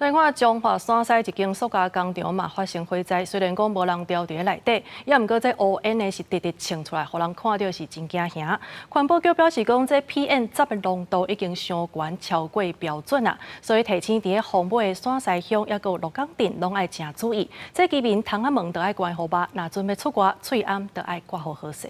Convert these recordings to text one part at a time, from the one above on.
另外，彰化山西一间塑胶工厂嘛发生火灾，虽然讲无人掉伫内底，也毋过这乌烟的是直直冲出来，互人看到是真惊吓。环保局表示讲，这 PM10的浓度已经上悬，超过标准啊，所以提醒伫个红尾的山西乡，也有鹿港镇拢爱正注意。这居民窗仔门都爱关好吧，若准备出外，喙暗都爱挂好好势。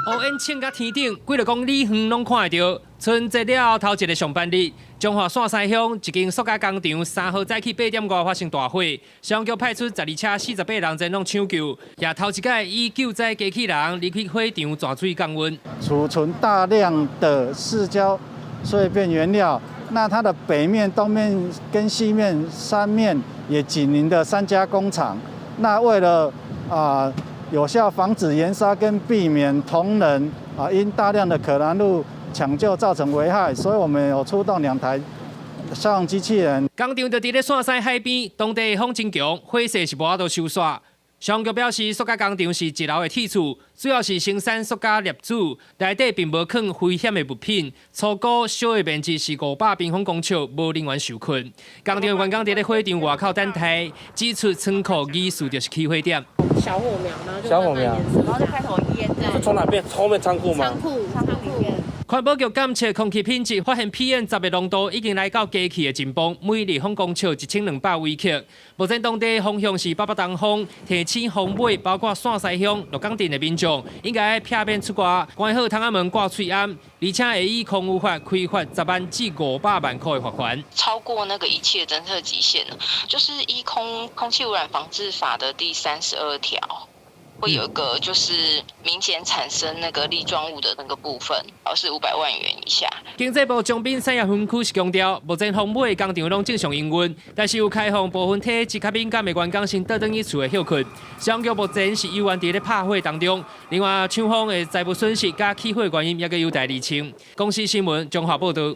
乌烟冲甲天顶，几落公里远拢看得到。春节了后头一个上班日，彰化线西乡一间塑胶工厂3号早起8点外发生大火，消防局派出12车48人前拢抢救，也头一届以救灾机器人离开火场抓水降温。储存大量的释胶碎片原料，那它的北面、东面跟西面3面也紧邻的3家工厂。那为了有效防止燃烧跟避免同仁因大量的可燃物抢救造成危害，所以我们有出动2台消防机器人。工厂就伫咧线西海边，当地风真强，火势是无法度收煞。消防局表示，塑胶工厂是一楼的铁厝，主要是生产塑胶粒子，内底并无放危险的物品。粗估小的面积是500平方公尺，无人员受困。工厂的员工伫咧火场外口等待，指出仓库疑似就是起火点。小火苗，然后就开始烟在。从哪边？后面仓库吗？仓库里面。环保局监测空气品质，发现 PM10的浓度已经来到机器的前方，每立方公尺1200微克。目前当地风向是北北东风，提醒红尾包括线西乡、鹿港镇的民众，应该避免出外，关好窗仔门、挂喙暗，而且会以空污法开罚10万至500万块的罚款。超过那个仪器的侦测极限了，就是依空气污染防治法的第32条。 会有一个就是明显产生那个粒状物的那个部分，是500万元以下。经济部彰滨产业分区是强调，目前红尾的工厂拢正常营运，但是有开放部分体质较敏感的员工先倒转去厝的休困。消防局目前是有员伫咧拍火当中，另外厂方的财务损失加起火原因也个有待厘清。公司新闻综合报道。